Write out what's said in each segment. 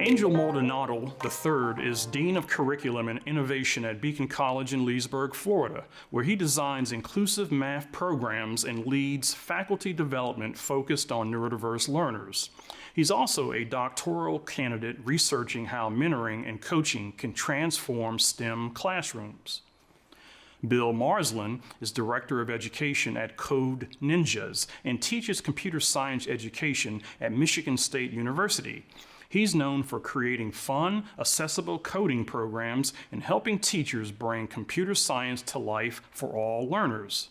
Angel Maldonado III is Dean of Curriculum and Innovation at Beacon College in Leesburg, Florida, where he designs inclusive math programs and leads faculty development focused on neurodiverse learners. He's also a doctoral candidate researching how mentoring and coaching can transform STEM classrooms. Bill Marsland is Director of Education at Code Ninjas and teaches computer science education at Michigan State University. He's known for creating fun, accessible coding programs and helping teachers bring computer science to life for all learners.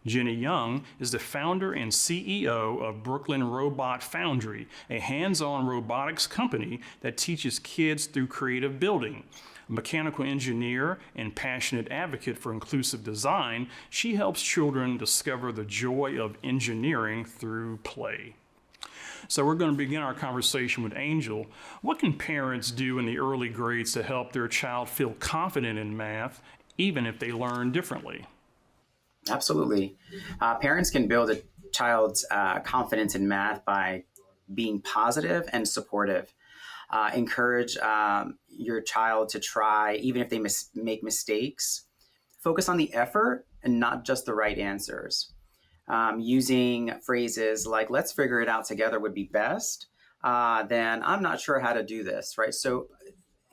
Jenny Young is the founder and CEO of Brooklyn Robot Foundry, a hands-on robotics company that teaches kids through creative building. A mechanical engineer and passionate advocate for inclusive design, she helps children discover the joy of engineering through play. So we're going to begin our conversation with Angel. What can parents do in the early grades to help their child feel confident in math, even if they learn differently? Absolutely. Parents can build a child's confidence in math by being positive and supportive. Encourage your child to try, even if they make mistakes. Focus on the effort and not just the right answers. Using phrases like, let's figure it out together would be best, then I'm not sure how to do this, right? So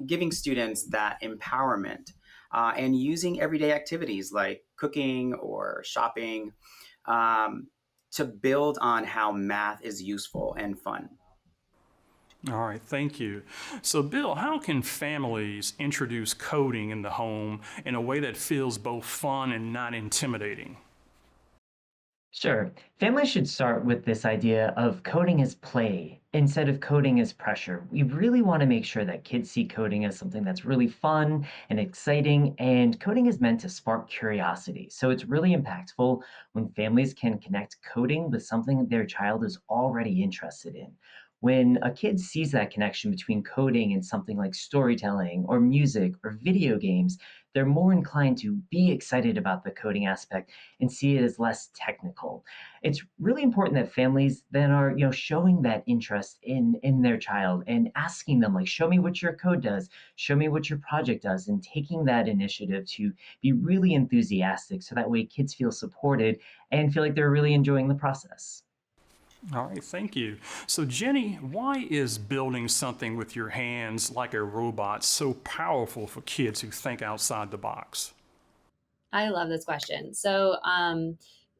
giving students that empowerment and using everyday activities like cooking or shopping to build on how math is useful and fun. All right, thank you. So Bill, how can families introduce coding in the home in a way that feels both fun and not intimidating? Sure. Families should start with this idea of coding as play instead of coding as pressure. We really want to make sure that kids see coding as something that's really fun and exciting, and coding is meant to spark curiosity. So it's really impactful when families can connect coding with something their child is already interested in. When a kid sees that connection between coding and something like storytelling or music or video games, they're more inclined to be excited about the coding aspect and see it as less technical. It's really important that families then are, showing that interest in their child and asking them, like, show me what your code does, show me what your project does, and taking that initiative to be really enthusiastic so that way kids feel supported and feel like they're really enjoying the process. All right, thank you. So Jenny, why is building something with your hands like a robot so powerful for kids who think outside the box? I love this question. So,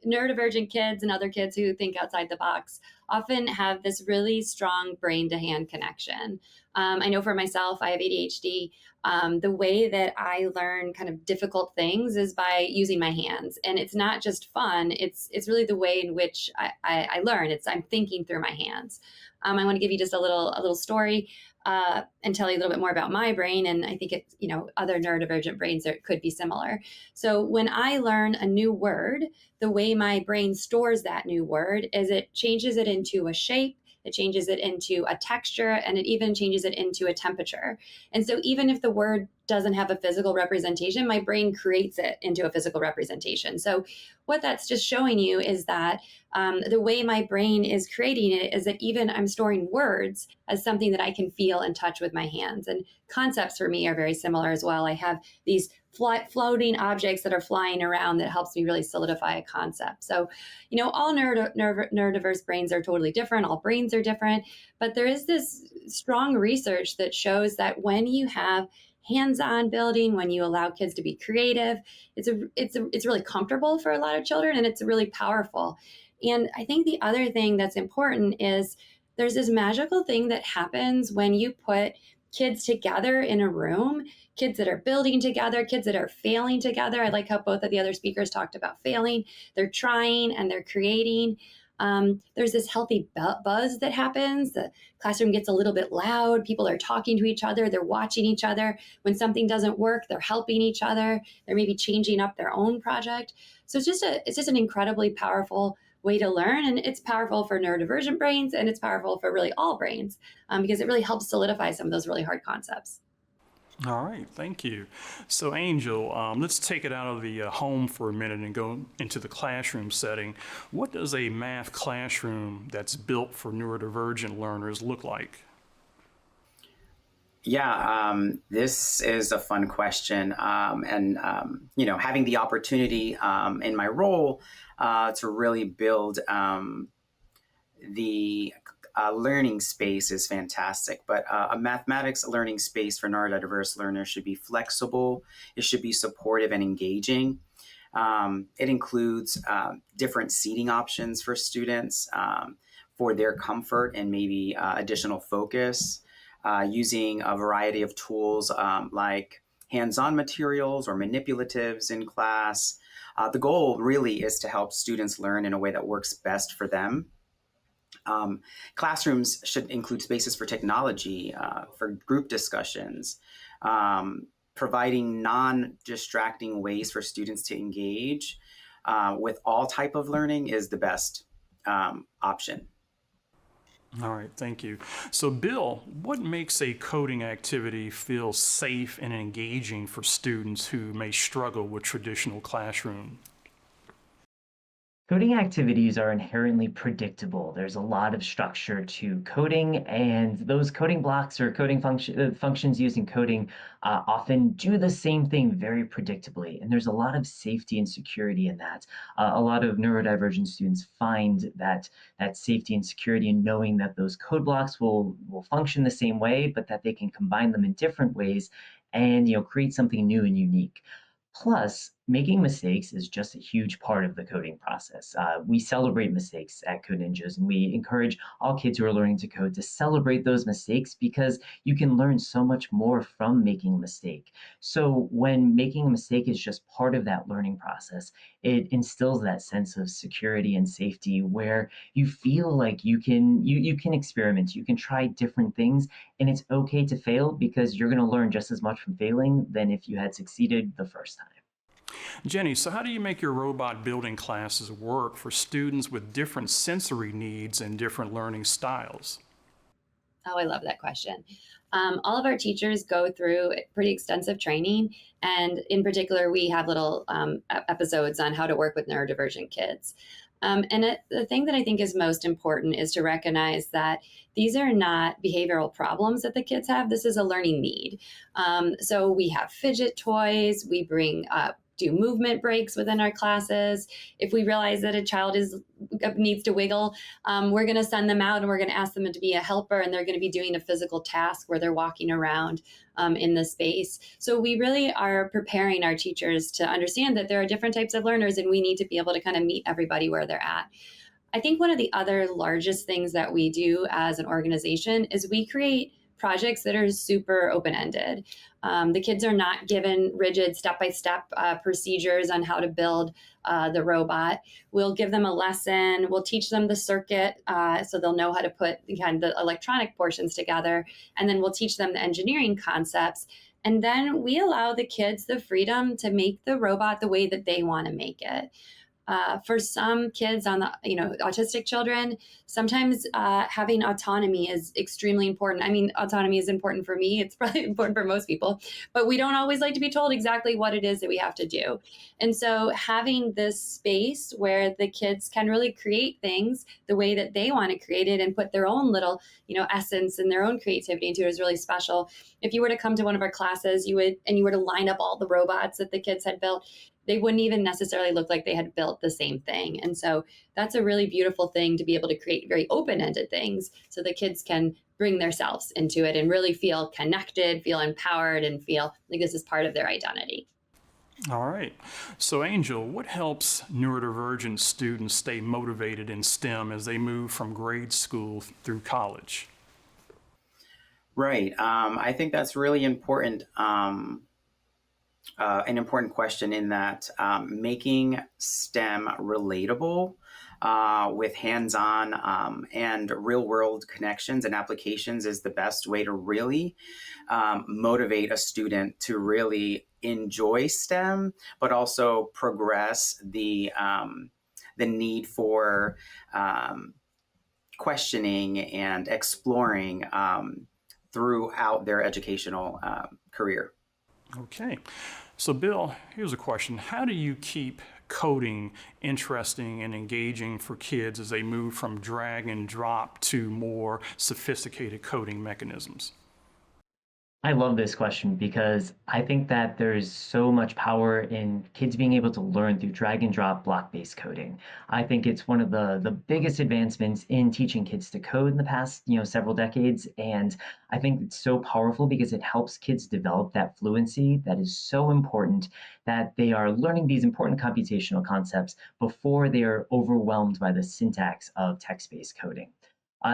neurodivergent kids and other kids who think outside the box often have this really strong brain to hand connection. I know for myself, I have ADHD. The way that I learn kind of difficult things is by using my hands, and it's not just fun. It's really the way in which I learn. I'm thinking through my hands. I want to give you just a little story and tell you a little bit more about my brain, and I think other neurodivergent brains that could be similar. So when I learn a new word, the way my brain stores that new word is it changes it into a shape. It changes it into a texture, and it even changes it into a temperature. And so even if the word doesn't have a physical representation, my brain creates it into a physical representation. So what that's just showing you is that the way my brain is creating it is that even I'm storing words as something that I can feel and touch with my hands. And concepts for me are very similar as well. I have these floating objects that are flying around that helps me really solidify a concept. So, all neurodiverse brains are totally different. All brains are different. But there is this strong research that shows that when you have hands-on building, when you allow kids to be creative, it's really comfortable for a lot of children, and it's really powerful. And I think the other thing that's important is there's this magical thing that happens when you put kids together in a room, kids that are building together, kids that are failing together. I like how both of the other speakers talked about failing. They're trying and they're creating. There's this healthy buzz that happens. The classroom gets a little bit loud. People are talking to each other. They're watching each other. When something doesn't work, they're helping each other. They're maybe changing up their own project. So it's just an incredibly powerful way to learn. And it's powerful for neurodivergent brains, and it's powerful for really all brains because it really helps solidify some of those really hard concepts. All right, thank you. So Angel, let's take it out of the home for a minute and go into the classroom setting. What does a math classroom that's built for neurodivergent learners look like? This is a fun question. Having the opportunity in my role to really build the learning space is fantastic. But a mathematics learning space for neurodiverse learners should be flexible, it should be supportive and engaging. It includes different seating options for students for their comfort and maybe additional focus, using a variety of tools like hands-on materials or manipulatives in class. The goal really is to help students learn in a way that works best for them. Classrooms should include spaces for technology, for group discussions, providing non-distracting ways for students to engage with all type of learning is the best option. All right, thank you. So, Bill, what makes a coding activity feel safe and engaging for students who may struggle with traditional classroom? Coding activities are inherently predictable. There's a lot of structure to coding, and those coding blocks or functions used in coding often do the same thing very predictably. And there's a lot of safety and security in that. A lot of neurodivergent students find that safety and security in knowing that those code blocks will function the same way, but that they can combine them in different ways and create something new and unique. Plus, making mistakes is just a huge part of the coding process. We celebrate mistakes at Code Ninjas, and we encourage all kids who are learning to code to celebrate those mistakes because you can learn so much more from making a mistake. So, when making a mistake is just part of that learning process, it instills that sense of security and safety where you feel like you can experiment, you can try different things, and it's okay to fail because you're going to learn just as much from failing than if you had succeeded the first time. Jenny, so how do you make your robot building classes work for students with different sensory needs and different learning styles? Oh, I love that question. All of our teachers go through pretty extensive training, and in particular, we have little episodes on how to work with neurodivergent kids. The thing that I think is most important is to recognize that these are not behavioral problems that the kids have. This is a learning need. So we have fidget toys. We bring do movement breaks within our classes. If we realize that a child needs to wiggle, we're going to send them out and we're going to ask them to be a helper, and they're going to be doing a physical task where they're walking around in the space. So we really are preparing our teachers to understand that there are different types of learners, and we need to be able to kind of meet everybody where they're at. I think one of the other largest things that we do as an organization is we create projects that are super open-ended. The kids are not given rigid step-by-step procedures on how to build the robot. We'll give them a lesson. We'll teach them the circuit so they'll know how to put kind of the electronic portions together. And then we'll teach them the engineering concepts. And then we allow the kids the freedom to make the robot the way that they want to make it. For some kids on the, autistic children, sometimes having autonomy is extremely important. I mean, autonomy is important for me. It's probably important for most people, but we don't always like to be told exactly what it is that we have to do. And so having this space where the kids can really create things the way that they want to create it and put their own little, essence and their own creativity into it is really special. If you were to come to one of our classes, you were to line up all the robots that the kids had built, they wouldn't even necessarily look like they had built the same thing. And so that's a really beautiful thing to be able to create very open-ended things so the kids can bring themselves into it and really feel connected, feel empowered, and feel like this is part of their identity. All right. So, Angel, what helps neurodivergent students stay motivated in STEM as they move from grade school through college? Right. I think that's really important. An important question in that making STEM relatable with hands-on and real-world connections and applications is the best way to really motivate a student to really enjoy STEM, but also progress the need for questioning and exploring throughout their educational career. Okay. So, Bill, here's a question. How do you keep coding interesting and engaging for kids as they move from drag and drop to more sophisticated coding mechanisms? I love this question because I think that there's so much power in kids being able to learn through drag and drop block-based coding. I think it's one of the biggest advancements in teaching kids to code in the past, several decades. And I think it's so powerful because it helps kids develop that fluency that is so important, that they are learning these important computational concepts before they are overwhelmed by the syntax of text-based coding.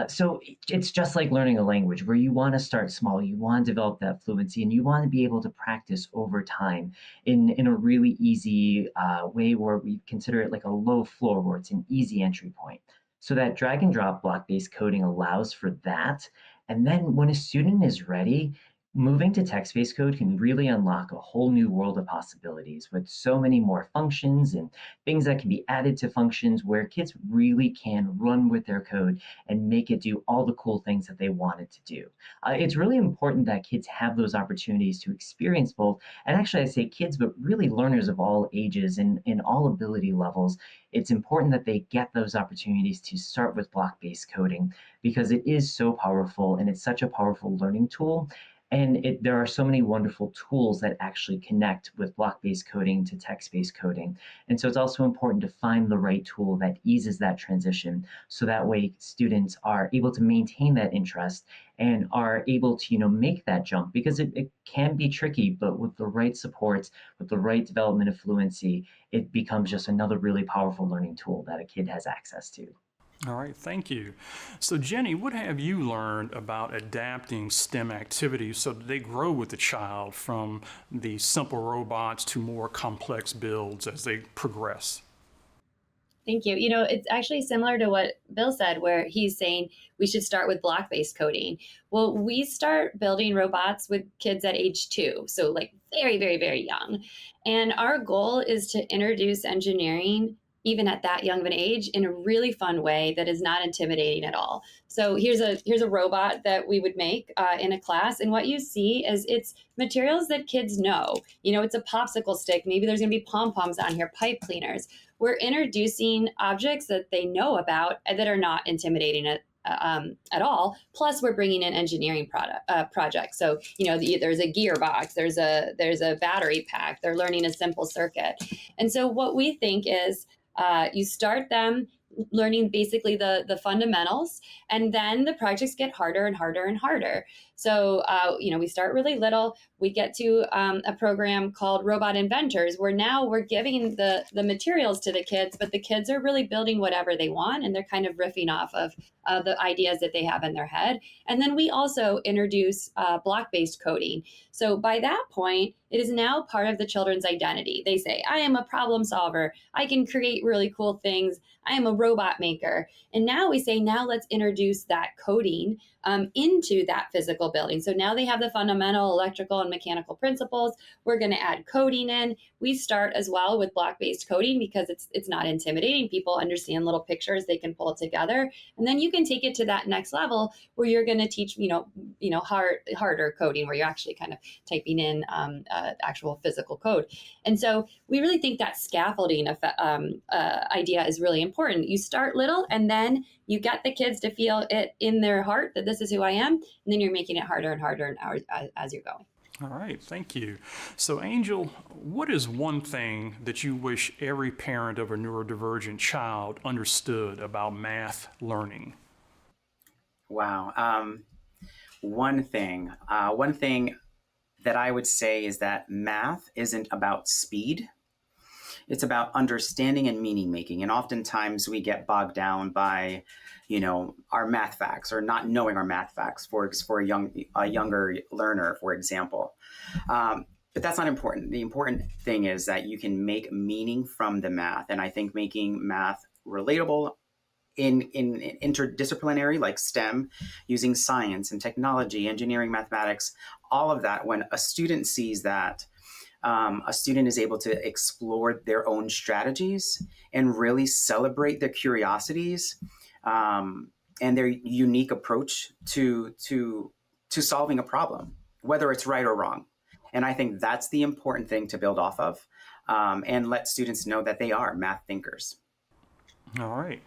So it's just like learning a language where you want to start small, you want to develop that fluency, and you want to be able to practice over time in a really easy way where we consider it like a low floor, where it's an easy entry point. So that drag and drop block based coding allows for that. And then when a student is ready, moving to text based code can really unlock a whole new world of possibilities with so many more functions and things that can be added to functions where kids really can run with their code and make it do all the cool things that they want it to do. It's really important that kids have those opportunities to experience both. And actually, I say kids, but really learners of all ages and in all ability levels. It's important that they get those opportunities to start with block based coding because it is so powerful and it's such a powerful learning tool. And there are so many wonderful tools that actually connect with block based coding to text based coding. And so it's also important to find the right tool that eases that transition so that way students are able to maintain that interest and are able to make that jump because it can be tricky, but with the right supports, with the right development of fluency, it becomes just another really powerful learning tool that a kid has access to. All right, thank you. So Jenny, what have you learned about adapting STEM activities so that they grow with the child from the simple robots to more complex builds as they progress? Thank you. It's actually similar to what Bill said, where he's saying we should start with block based coding. Well, we start building robots with kids at age 2, so like very, very, very young. And our goal is to introduce engineering even at that young of an age in a really fun way that is not intimidating at all. So here's a robot that we would make in a class, and what you see is it's materials that kids know. It's a popsicle stick. Maybe there's going to be pom poms on here, pipe cleaners. We're introducing objects that they know about that are not intimidating at all. Plus, we're bringing in engineering projects. So there's a gearbox, there's a battery pack. They're learning a simple circuit, and so what we think is you start them learning basically the fundamentals, and then the projects get harder and harder and harder. So we start really little. We get to a program called Robot Inventors, where now we're giving the materials to the kids, but the kids are really building whatever they want, and they're kind of riffing off of the ideas that they have in their head. And then we also introduce block-based coding. So by that point, it is now part of the children's identity. They say, I am a problem solver. I can create really cool things. I am a robot maker. And now we say, now let's introduce that coding into that physical building. So now they have the fundamental electrical and mechanical principles. We're going to add coding in. We start as well with block-based coding because it's not intimidating. People understand little pictures, they can pull it together. And then you can take it to that next level where you're going to teach, harder coding, where you're actually kind of typing in actual physical code. And so we really think that scaffolding idea is really important. You start little, and then you get the kids to feel it in their heart that this is who I am, and then you're making it harder and harder as you're going. All right, thank you. So Angel, what is one thing that you wish every parent of a neurodivergent child understood about math learning? Wow. One thing that I would say is that math isn't about speed. It's about understanding and meaning making. And oftentimes we get bogged down by, our math facts or not knowing our math facts for a younger learner, for example. But that's not important. The important thing is that you can make meaning from the math. And I think making math relatable in interdisciplinary, like STEM, using science and technology, engineering, mathematics, all of that, when a student sees that, a student is able to explore their own strategies and really celebrate their curiosities and their unique approach to solving a problem, whether it's right or wrong. And I think that's the important thing to build off of, and let students know that they are math thinkers. All right.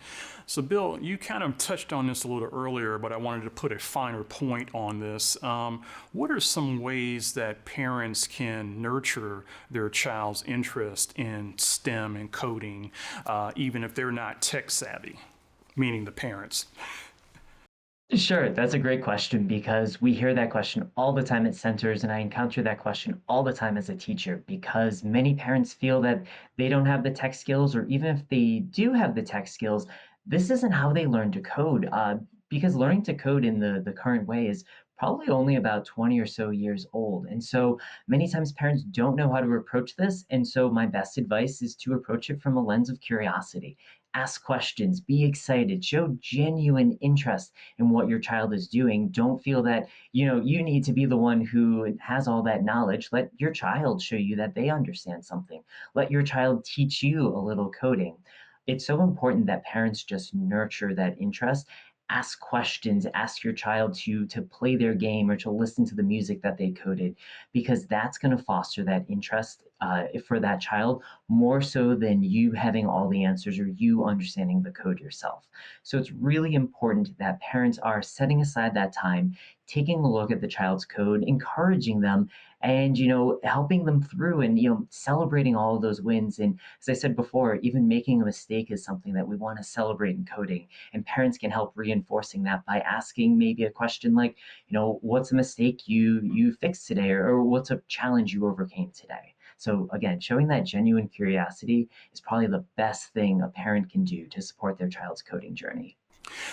So, Bill, you kind of touched on this a little earlier, but I wanted to put a finer point on this. What are some ways that parents can nurture their child's interest in STEM and coding, even if they're not tech savvy, meaning the parents? Sure, that's a great question because we hear that question all the time at centers, and I encounter that question all the time as a teacher because many parents feel that they don't have the tech skills, or even if they do have the tech skills, this isn't how they learn to code. Because learning to code in the current way is probably only about 20 or so years old. And so many times parents don't know how to approach this. And so my best advice is to approach it from a lens of curiosity. Ask questions, be excited, show genuine interest in what your child is doing. Don't feel that, you need to be the one who has all that knowledge. Let your child show you that they understand something. Let your child teach you a little coding. It's so important that parents just nurture that interest. Ask questions, ask your child to play their game or to listen to the music that they coded, because that's going to foster that interest for that child more so than you having all the answers or you understanding the code yourself. So it's really important that parents are setting aside that time, taking a look at the child's code, encouraging them, and helping them through, and celebrating all of those wins. And as I said before, even making a mistake is something that we want to celebrate in coding, and parents can help reinforcing that by asking maybe a question like, what's a mistake you fixed today, or what's a challenge you overcame today. So again, showing that genuine curiosity is probably the best thing a parent can do to support their child's coding journey.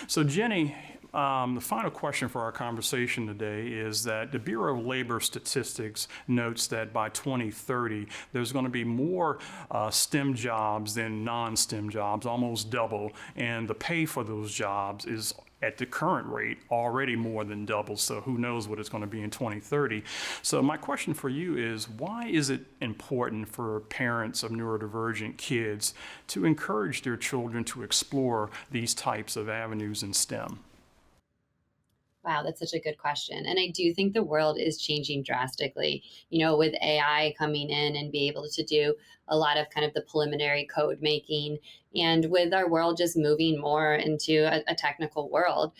So, Jenny, the final question for our conversation today is that the Bureau of Labor Statistics notes that by 2030, there's going to be more STEM jobs than non-STEM jobs, almost double, and the pay for those jobs is at the current rate already more than double, so who knows what it's going to be in 2030. So my question for you is, why is it important for parents of neurodivergent kids to encourage their children to explore these types of avenues in STEM? Wow, that's such a good question. And I do think the world is changing drastically, with AI coming in and be able to do a lot of kind of the preliminary code making. And with our world just moving more into a technical world,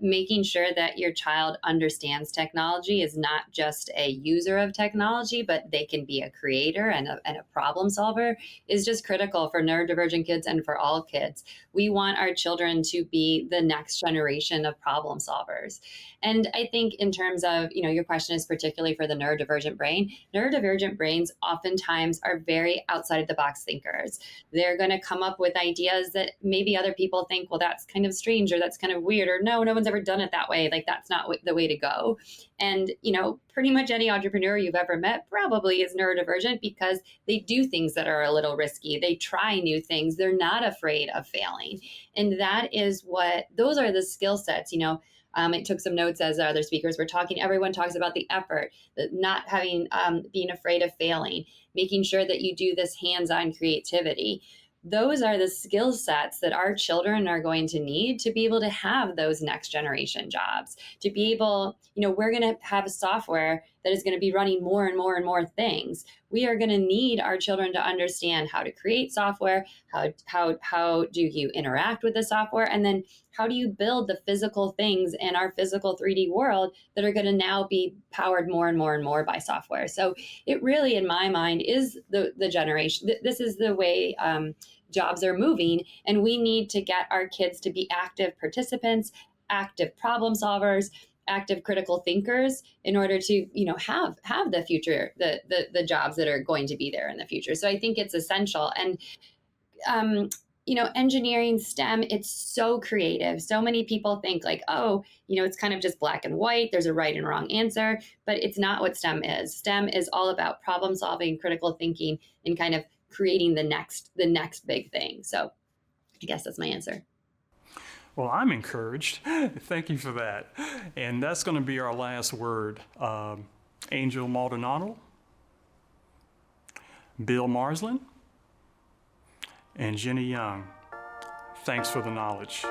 making sure that your child understands technology is not just a user of technology, but they can be a creator and a problem solver is just critical for neurodivergent kids and for all kids. We want our children to be the next generation of problem solvers. And I think in terms of, your question is particularly for the neurodivergent brain. Neurodivergent brains oftentimes are very outside of the box thinkers. They're going to come up with ideas that maybe other people think, well, that's kind of strange, or that's kind of weird, or no one's ever done it that way. Like, that's not the way to go. And, pretty much any entrepreneur you've ever met probably is neurodivergent because they do things that are a little risky. They try new things. They're not afraid of failing. And those are the skill sets, I took some notes as other speakers were talking. Everyone talks about the effort, the not having, being afraid of failing, making sure that you do this hands-on creativity. Those are the skill sets that our children are going to need to be able to have those next generation jobs, to be able, we're going to have a software that is going to be running more and more and more things. We are going to need our children to understand how to create software, how do you interact with the software, and then how do you build the physical things in our physical 3D world that are going to now be powered more and more and more by software. So it really, in my mind, is the generation. This is the way jobs are moving, and we need to get our kids to be active participants, active problem solvers, active critical thinkers in order to have the future, the jobs that are going to be there in the future. So I think it's essential. And engineering, STEM, it's so creative. So many people think like, it's kind of just black and white. There's a right and wrong answer, but it's not what STEM is. STEM is all about problem solving, critical thinking, and kind of creating the next big thing. So I guess that's my answer. Well, I'm encouraged. Thank you for that. And that's going to be our last word. Angel Maldonado, Bill Marsland, and Jenny Young. Thanks for the knowledge.